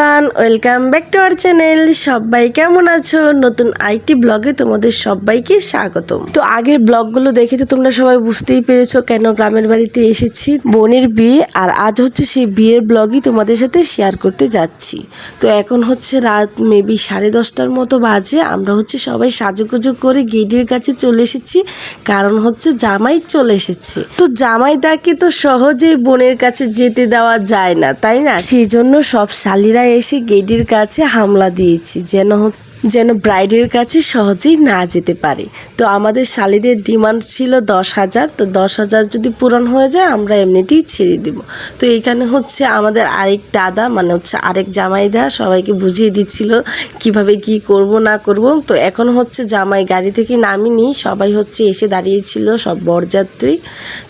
Everyone, welcome back to our channel. সবাই কেমন আছো? নতুন আইটি ব্লগে তোমাদের সবাইকে স্বাগতম। তো আগের ব্লগগুলো দেখে তো তোমরা সবাই বুঝতেই পেরেছো কেন গ্রামের বাড়িতে এসেছি। বোনের বিয়ে, আর আজ হচ্ছে সেই বিয়ের ব্লগই তোমাদের সাথে শেয়ার করতে যাচ্ছি। তো এখন হচ্ছে রাত মেবি 10:30টার মতো বাজে। আমরা হচ্ছে সবাই সাজুগুজু করে গেটের কাছে চলে এসেছি, কারণ হচ্ছে জামাই চলে এসেছে। তো জামাইদাকে তো সহজেই বোনের কাছে যেতে দেওয়া যায় না, তাই না? সেই জন্য সব শালিরা এসে গেটের কাছে হামলা দিয়েছি যেন ব্রাইডের কাছে সহজেই না যেতে পারে। তো আমাদের শালিদের ডিমান্ড ছিল 10,000। তো 10,000 যদি পূরণ হয়ে যায় আমরা এমনিতেই ছেড়ে দেব। তো এইখানে হচ্ছে আমাদের আরেক দাদা, মানে হচ্ছে আরেক জামাইদা সবাইকে বুঝিয়ে দিচ্ছিল কিভাবে কি করব না করব। তো এখন হচ্ছে জামাই গাড়ি থেকে নামিনি, সবাই হচ্ছে এসে দাঁড়িয়েছিল, সব বরযাত্রী।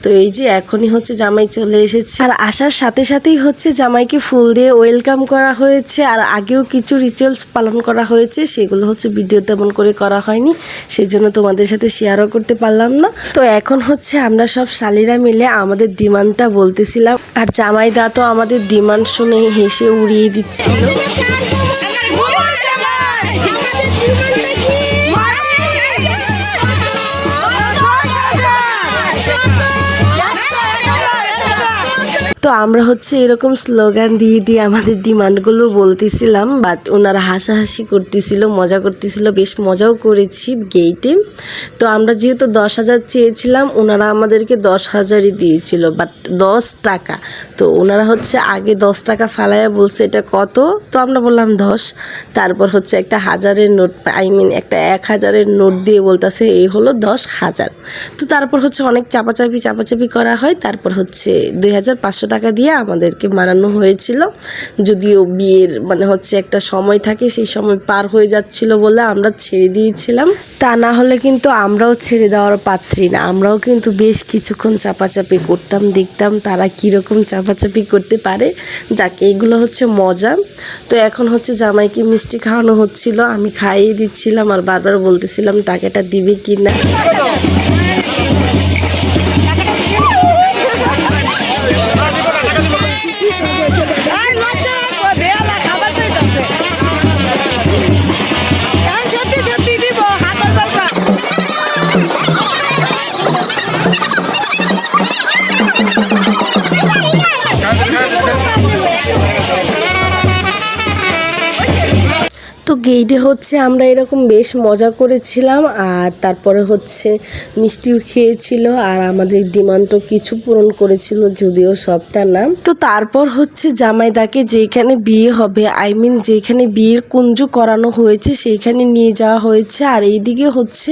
তো এই যে এখনই হচ্ছে জামাই চলে এসেছে, আর আসার সাথে সাথেই হচ্ছে জামাইকে ফুল দিয়ে ওয়েলকাম করা হয়েছে। আর আগেও কিছু রিচুয়ালস পালন করা হয়েছে, সেগুলো হচ্ছে ভিডিও তেমন করে করা হয়নি, সেই জন্য তোমাদের সাথে শেয়ারও করতে পারলাম না। তো এখন হচ্ছে আমরা সব শালিরা মিলে আমাদের ডিমান্ডটা বলতেছিলাম, আর জামাইদা তো আমাদের ডিমান্ড শুনে হেসে উড়িয়ে দিচ্ছিল। তো আমরা হচ্ছে এরকম স্লোগান দিয়ে দিয়ে আমাদের ডিমান্ডগুলো বলতেছিলাম, বাট ওনারা হাসাহাসি করতেছিল, মজা করতেছিল, বেশ মজাও করেছি গেইটে। তো আমরা যেহেতু 10,000 চেয়েছিলাম, ওনারা আমাদেরকে 10,000ই দিয়েছিল, বাট 10 টাকা। তো ওনারা হচ্ছে আগে 10 টাকা ফালাইয়া বলছে এটা কত, তো আমরা বললাম 10। তারপর হচ্ছে একটা 1000-এর নোট, একটা 1000-এর নোট দিয়ে বলতেছে এই হলো 10,000। তো তারপর হচ্ছে অনেক চাপাচাপি করা হয়। তারপর হচ্ছে 2,500 টাকা দিয়ে আমাদেরকে মানানো হয়েছিল। যদিও বিয়ের মানে হচ্ছে একটা সময় থাকে, সেই সময় পার হয়ে যাচ্ছিল বলে আমরা ছেড়ে দিয়েছিলাম। তা না হলে কিন্তু আমরাও ছেড়ে দেওয়ার পাত্রী না, আমরাও কিন্তু বেশ কিছুক্ষণ চাপাচাপি করতাম, দেখতাম তারা কীরকম চাপাচাপি করতে পারে। যাক, এইগুলো হচ্ছে মজা। তো এখন হচ্ছে জামাইকে মিষ্টি খাওয়ানো হচ্ছিল, আমি খাইয়ে দিচ্ছিলাম আর বারবার বলতেছিলাম টাকাটা দিবে কি না। তো গেইটে হচ্ছে আমরা এরকম বেশ মজা করেছিলাম, আর তারপরে হচ্ছে মিষ্টিও খেয়েছিল, আর আমাদের ডিমান্ডও কিছু পূরণ করেছিল, যদিও সবটা না। তো তারপর হচ্ছে জামাইদাকে যেখানে বিয়ে হবে, যেখানে বিয়ের কুঞ্জ করানো হয়েছে সেইখানে নিয়ে যাওয়া হয়েছে। আর এইদিকে হচ্ছে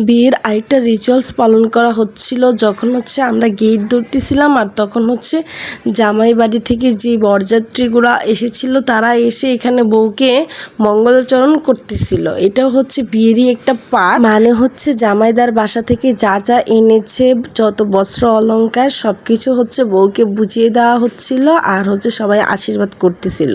বিয়ের আরেকটা রিচুয়ালস পালন করা হচ্ছিল, যখন হচ্ছে আমরা গেট ধরতেছিলাম, আর তখন হচ্ছে জামাই বাড়ি থেকে যে বরযাত্রীগুলো এসেছিল তারা এসে এখানে বউকে মঙ্গলচরণ করতেছিল। এটাও হচ্ছে বিয়েরই একটা পার্ট, মানে হচ্ছে জামাইদার বাসা থেকে যা যা এনেছে, যত বস্ত্র অলংকার সবকিছু হচ্ছে বউকে বুঝিয়ে দেওয়া হচ্ছিল, আর হচ্ছে সবাই আশীর্বাদ করতেছিল।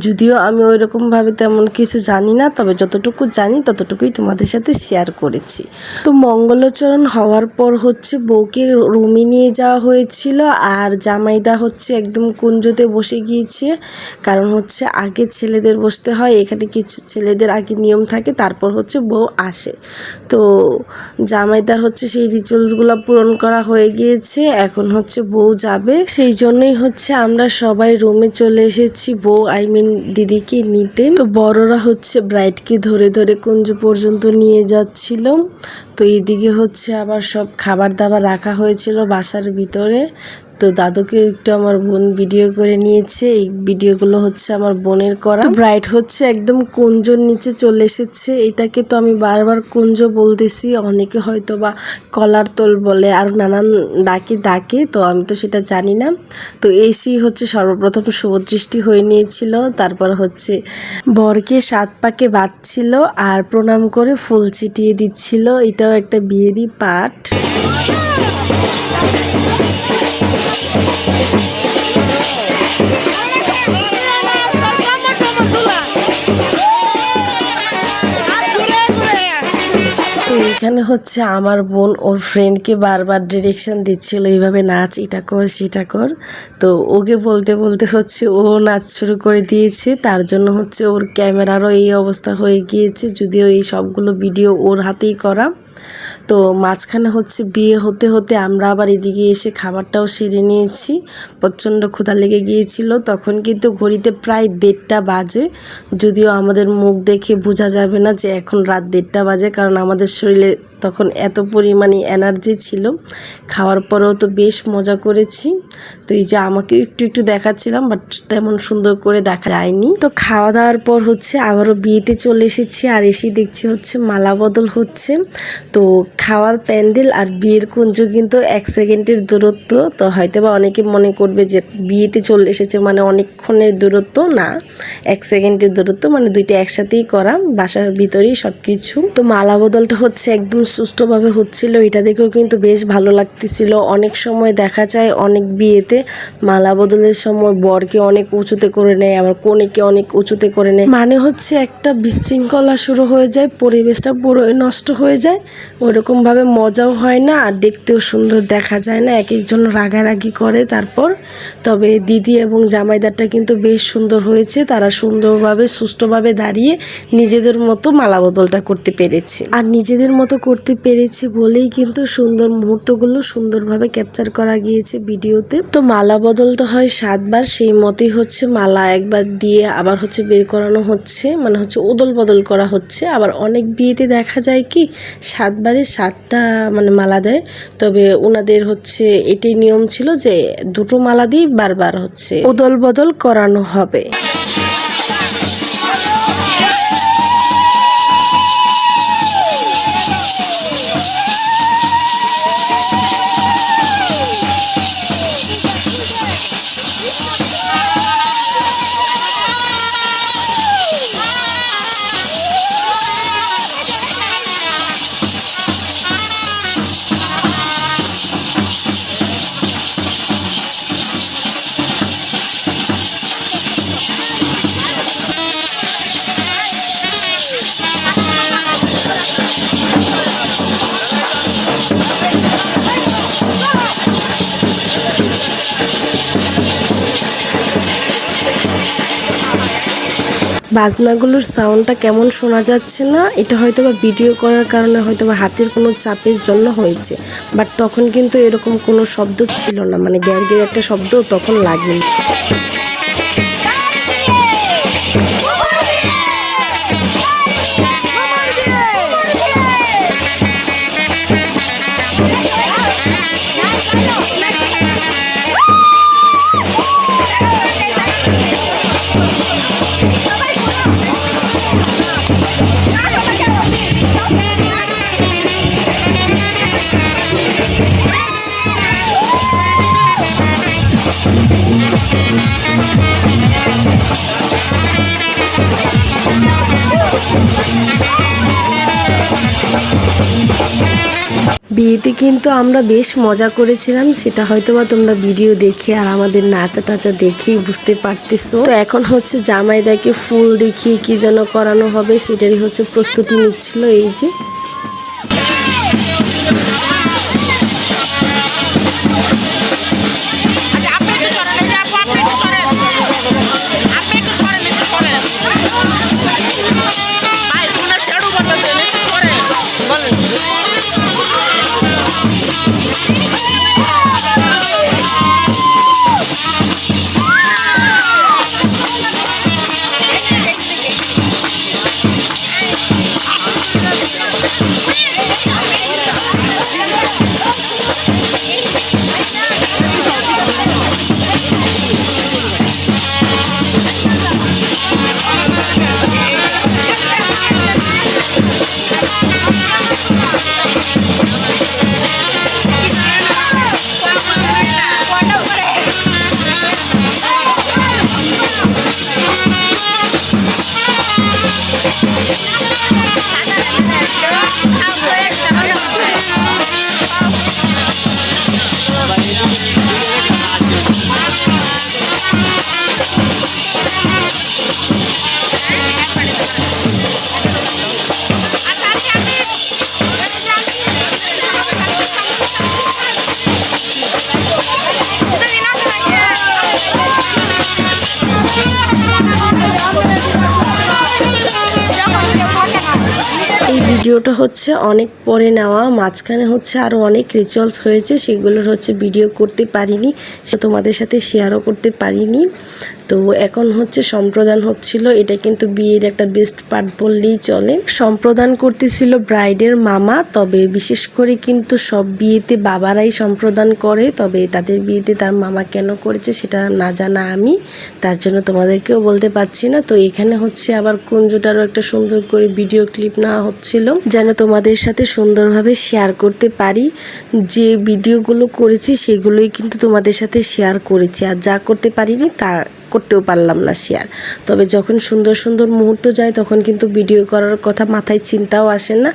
যদিও আমি ওই রকম ভাবে তেমন কিছু জানি না, তবে যতটুকু জানি ততটুকুই তোমাদের সাথে শেয়ার করেছি। তো মঙ্গলচরণ হওয়ার পর হচ্ছে বউকে রুমে নিয়ে যাওয়া হয়েছিল, আর জামাইদা হচ্ছে একদম কুঞ্জতে বসে গিয়েছে, কারণ হচ্ছে আগে ছেলেদের বসতে হয়, এখানে কিছু ছেলেদের আগে নিয়ম থাকে, তারপর হচ্ছে বউ আসে। তো জামাইদার হচ্ছে সেই রিচুয়ালসগুলো পূরণ করা হয়ে গিয়েছে, এখন হচ্ছে বউ যাবে, সেই জন্যই হচ্ছে আমরা সবাই রুমে চলে এসেছি বউ দিদিকে নিতে। তো বড়রা হচ্ছে ব্রাইডকে ধরে ধরে কুঞ্জ পর্যন্ত নিয়ে যাচ্ছিল। তো এইদিকে হচ্ছে আবার সব খাবার দাবার রাখা হয়েছিল বাসার ভিতরে। তো দাদুকে একটু আমার বোন ভিডিও করে নিয়েছে, এই ভিডিওগুলো হচ্ছে আমার বোনের করা। তো ব্রাইড হচ্ছে একদম কুঞ্জর নিচে চলে এসেছে, এটাকে তো আমি বারবার কুঞ্জ বলতেছি, অনেকে হয়তো বা কলার তোল বলে আর নানান ডাকে, তো আমি তো সেটা জানি না। তো এসেই হচ্ছে সর্বপ্রথম শুভদৃষ্টি হয়ে নিয়েছিল, তারপর হচ্ছে বরকে 7 পাকে বাঁধছিল আর প্রণাম করে ফুল ছিটিয়ে দিচ্ছিল। এটাও একটা বিয়েরই পার্ট। মাঝখানে হচ্ছে আমার বোন ওর ফ্রেন্ডকে বারবার ডিরেকশন দিচ্ছিল, এইভাবে নাচ, এটা কর সেটা কর। তো ওকে বলতে বলতে হচ্ছে ও নাচ শুরু করে দিয়েছে, তার জন্য হচ্ছে ওর ক্যামেরারও এই অবস্থা হয়ে গিয়েছে, যদিও এই সবগুলো ভিডিও ওর হাতেই করা। তো মাঝখানে হচ্ছে বিয়ে হতে হতে আমরা আবার এদিকে এসে খাবারটাও সেরে নিয়েছি। প্রচণ্ড ক্ষুধা লেগে গিয়েছিল, তখন কিন্তু ঘড়িতে প্রায় 1:30 বাজে। যদিও আমাদের মুখ দেখে বোঝা যাবে না যে এখন রাত 1:30 বাজে, কারণ আমাদের শরীরে তখন এত পরিমাণে এনার্জি ছিল। খাওয়ার পরেও তো বেশ মজা করেছি। তো এই যে আমাকে একটু একটু দেখাচ্ছিলাম, বাট তেমন সুন্দর করে দেখা যায়নি। তো খাওয়া দাওয়ার পর হচ্ছে আবারও বিয়েতে চলে এসেছি, আর এসে দেখছি হচ্ছে মালা বদল হচ্ছে। তো খাওয়ার প্যান্ডেল আর বিয়ের কুঞ্জ কিন্তু 1 সেকেন্ডের দূরত্ব। তো হয়তো বা অনেকে মনে করবে যে বিয়েতে চলে এসেছে মানে অনেকক্ষণের দূরত্ব, না, 1 সেকেন্ডের দূরত্ব, মানে দুইটা একসাথেই করা, বাসার ভিতরেই সব কিছু। তো মালা বদলটা হচ্ছে একদম সুষ্ঠুভাবে হচ্ছিল, এটা দেখেও কিন্তু বেশ ভালো লাগতেছিল। অনেক সময় দেখা যায় অনেক বিয়েতে মালা বদলের সময় বরকে অনেক উঁচুতে করে নেয়, আবার কনেকে অনেক উঁচুতে করে নেয়, মানে হচ্ছে একটা বিশৃঙ্খলা শুরু হয়ে যায়, পরিবেশটা পুরোই নষ্ট হয়ে যায়, ওইরকমভাবে মজাও হয় না, আর দেখতেও সুন্দর দেখা যায় না, এক একজন রাগারাগি করে। তারপর তবে দিদি এবং জামাইদারটা কিন্তু বেশ সুন্দর হয়েছে, তারা সুন্দরভাবে সুষ্ঠুভাবে দাঁড়িয়ে নিজেদের মতো মালা বদলটা করতে পেরেছে। আর নিজেদের মতো করতে পেরেছে বলেই কিন্তু সুন্দর মুহূর্তগুলো সুন্দরভাবে ক্যাপচার করা গিয়েছে ভিডিওতে। তো মালা বদলটা হয় 7 বার, সেই মতেই হচ্ছে মালা একবার দিয়ে আবার হচ্ছে বের করানো হচ্ছে, মানে হচ্ছে ওদল বদল করা হচ্ছে। আবার অনেক বিয়েতে দেখা যায় কি 7 বারে 7টা মানে মালা দেয়, তবে ওনাদের হচ্ছে এটাই নিয়ম ছিল যে 2টো মালা দিয়ে বারবার হচ্ছে ওদল বদল করানো হবে। বাজনাগুলোর সাউন্ডটা কেমন শোনা যাচ্ছে না, এটা হয়তো বা ভিডিও করার কারণে হয়তো বা হাতের কোনো চাপের জন্য হয়েছে, বাট তখন কিন্তু এরকম কোনো শব্দ ছিল না, মানে গ্যার গ্যার একটা শব্দ তখন লাগেনি। বিয়েতে কিন্তু আমরা বেশ মজা করেছিলাম, সেটা হয়তো বা তোমরা ভিডিও দেখে আর আমাদের নাচা টাচা দেখেই বুঝতে পারতেছো। তো এখন হচ্ছে জামাইদাকে ফুল দেখিয়ে কি যেন করানো হবে, সেটারই হচ্ছে প্রস্তুতি নিচ্ছিল। এই যে ভিডিওটা হচ্ছে অনেক পরে নেওয়া, মাঝখানে হচ্ছে আরও অনেক রিচুয়ালস হয়েছে, সেগুলোর হচ্ছে ভিডিও করতে পারিনি, সে তোমাদের সাথে শেয়ারও করতে পারিনি। তো এখন হচ্ছে সম্প্রদান হচ্ছিল, এটা কিন্তু বিয়ের একটা বেস্ট পার্ট বললেই চলে। সম্প্রদান করতেছিল ব্রাইডের মামা, তবে বিশেষ করে কিন্তু সব বিয়েতে বাবারাই সম্প্রদান করে, তবে তাদের বিয়েতে তার মামা কেন করেছে সেটা না জানা আমি, তার জন্য তোমাদেরকেও বলতে পারছি না। তো এখানে হচ্ছে আবার কুঞ্জটারও একটা সুন্দর করে ভিডিও ক্লিপ নেওয়া হচ্ছিল, যেন তোমাদের সাথে সুন্দরভাবে শেয়ার করতে পারি। যে ভিডিওগুলো করেছি সেগুলোই কিন্তু তোমাদের সাথে শেয়ার করেছি, আর যা করতে পারিনি তা করতেও পারলাম না শেয়ার। তবে যখন সুন্দর সুন্দর মুহূর্ত যায় তখন কিন্তু ভিডিও করার কথা মাথায় চিন্তাও আসে না,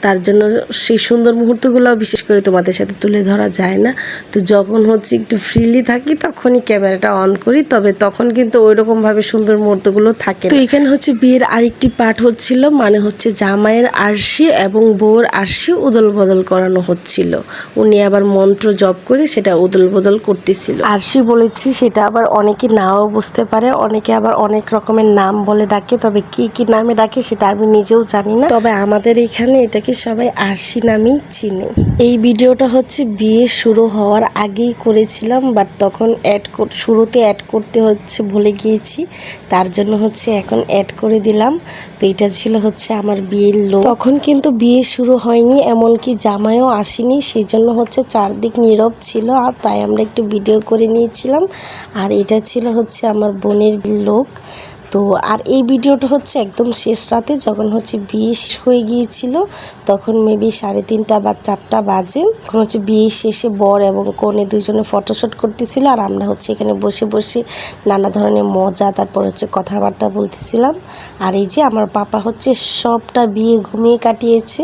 তার জন্য সেই সুন্দর মুহূর্তগুলো বিশেষ করে তোমাদের সাথে তুলে ধরা যায় না। তো যখন হচ্ছে একটু ফ্রিলি থাকি তখনই ক্যামেরাটা অন করি, তবে তখন কিন্তু ওই রকমভাবে সুন্দর মুহূর্তগুলো থাকে। তো এখানে হচ্ছে বিয়ের আরেকটি পার্ট হচ্ছিল, মানে হচ্ছে জামাইয়ের আরশি এবং বউর আরশি উদল বদল করানো হচ্ছিল। উনি আবার মন্ত্র জপ করে সেটা উদল বদল করতেছিল। আরশি বলেছি, সেটা আবার অনেকে নাও বুঝতে পারে, অনেকে আবার অনেক রকমের নাম বলে ডাকে, তবে কি কি নামে ডাকে সেটা আমি নিজেও জানি না, তবে আমাদের এখানে এটাকে সবাই আরশি নামেই চিনে। এই ভিডিওটা হচ্ছে বিয়ে শুরু হওয়ার আগেই করেছিলাম, বাট তখন শুরুতে অ্যাড করতে হচ্ছে ভুলে গিয়েছি, তার জন্য হচ্ছে এখন অ্যাড করে দিলাম। তো এটা ছিল হচ্ছে আমার বিয়ের লোক, তখন কিন্তু বিয়ে শুরু হয়নি, এমনকি জামাইও আসেনি, সেই জন্য হচ্ছে চারদিক নীরব ছিল, আর তাই আমরা একটু ভিডিও করে নিয়েছিলাম। আর এটা ছিল হচ্ছে আমার বোনের লোক। তো আর এই ভিডিওটা হচ্ছে একদম শেষ রাতে, যখন হচ্ছে বিয়ে হয়ে গিয়েছিল, তখন মেবি 3:30 বা 4টা বাজে। তখন হচ্ছে বিয়ে শেষে বর এবং কনে দুজনে ফটোশ্যুট করতেছিল, আর আমরা হচ্ছে এখানে বসে বসে নানা ধরনের মজা, তারপর হচ্ছে কথাবার্তা বলতেছিলাম। আর এই যে আমার পাপা হচ্ছে সবটা বিয়ে ঘুমিয়ে কাটিয়েছে,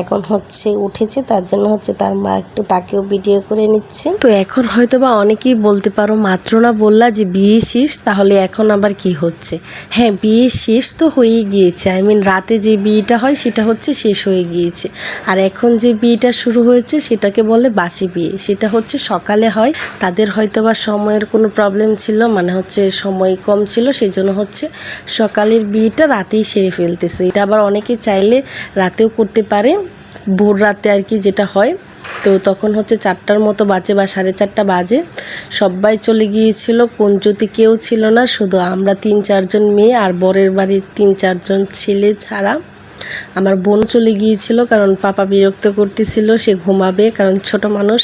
এখন হচ্ছে উঠেছে, তার জন্য হচ্ছে তার মা একটু তাকেও ভিডিও করে নিচ্ছে। তো এখন হয়তো বা অনেকেই বলতে পারো, মাত্র না বললা যে বিয়ে শেষ, তাহলে এখন আবার কি হচ্ছে? হ্যাঁ, বিয়ে শেষ তো হয়েই গিয়েছে, রাতে যে বিয়েটা হয় সেটা হচ্ছে শেষ হয়ে গিয়েছে, আর এখন যে বিয়েটা শুরু হয়েছে সেটাকে বলে বাসি বিয়ে, সেটা হচ্ছে সকালে হয়। তাদের হয়তো বা সময়ের কোনো প্রবলেম ছিল, মানে হচ্ছে সময় কম ছিল, সেই জন্য হচ্ছে সকালের বিয়েটা রাতেই সেরে ফেলতেছে। এটা আবার অনেকে চাইলে রাতেও করতে পারে, ভোর রাতে আর কি যেটা হয়। তো তখন হচ্ছে 4টার মতো বাজে বা 4:30 বাজে, সবাই চলে গিয়েছিল, কুঞ্জতে কেউ ছিল না, শুধু আমরা 3-4 জন মেয়ে আর বরের বাড়ির 3-4 জন ছেলে ছাড়া। আমার বোন চলে গিয়েছিল, কারণ পাপা বিরক্ত করতেছিল, সে ঘুমাবে, কারণ ছোট মানুষ,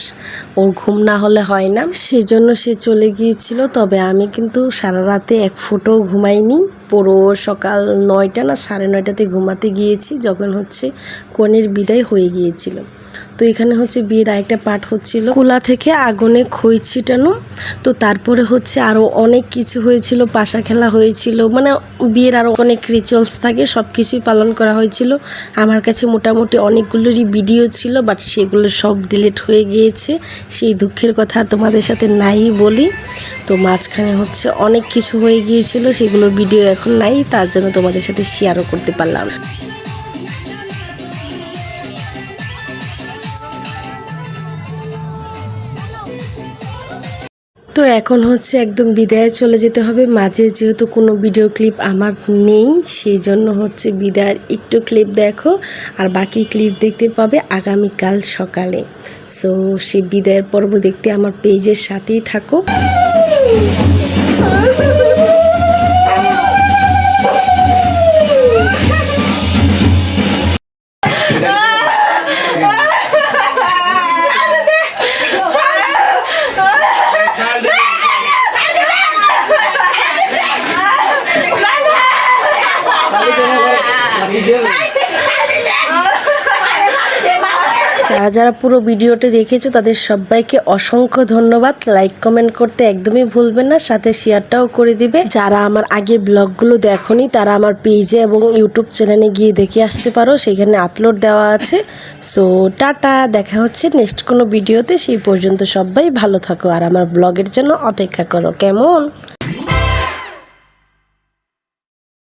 ওর ঘুম না হলে হয় না, সেজন্য সে চলে গিয়েছিল। তবে আমি কিন্তু সারা রাতে এক ফোঁটাও ঘুমাইনি, পুরো সকাল 9টা না 9:30-তে ঘুমাতে গিয়েছি, যখন হচ্ছে কনের বিদায় হয়ে গিয়েছিল। তো এখানে হচ্ছে বিয়ের আরেকটা পার্ট হচ্ছিল, কুলা থেকে আগুনে খই ছিটানো। তো তারপরে হচ্ছে আরও অনেক কিছু হয়েছিল, পাশা খেলা হয়েছিল, মানে বিয়ের আরও অনেক রিচুয়ালস থাকে, সব কিছুই পালন করা হয়েছিল। আমার কাছে মোটামুটি অনেকগুলোরই ভিডিও ছিল, বাট সেগুলো সব ডিলিট হয়ে গিয়েছে, সেই দুঃখের কথা আর তোমাদের সাথে নাই বলি। তো মাঝখানে হচ্ছে অনেক কিছু হয়ে গিয়েছিল, সেগুলোর ভিডিও এখন নাই, তার জন্য তোমাদের সাথে শেয়ারও করতে পারলাম। তো এখন হচ্ছে একদম বিদায়ে চলে যেতে হবে, মাঝে যেহেতু কোনো ভিডিও ক্লিপ আমার নেই, সেই জন্য হচ্ছে বিদায়ের একটু ক্লিপ দেখো, আর বাকি ক্লিপ দেখতে পাবে আগামীকাল সকালে। সো সেই বিদায়ের পর্ব দেখতে আমার পেজের সাথেই থাকো। যারা যারা পুরো ভিডিওটা দেখেছো তাদের সবাইকে অসংখ্য ধন্যবাদ। লাইক কমেন্ট করতে একদমই ভুলবেন না, সাথে শেয়ারটাও করে দিবে। যারা আমার আগের ব্লগগুলো দেখোনি তারা আমার পেজে এবং ইউটিউব চ্যানেলে গিয়ে দেখে আসতে পারো, সেখানে আপলোড দেওয়া আছে। সো টাটা, দেখা হচ্ছে নেক্সট কোনো ভিডিওতে। সেই পর্যন্ত সবাই ভালো থাকো আর আমার ব্লগের জন্য অপেক্ষা করো, কেমন?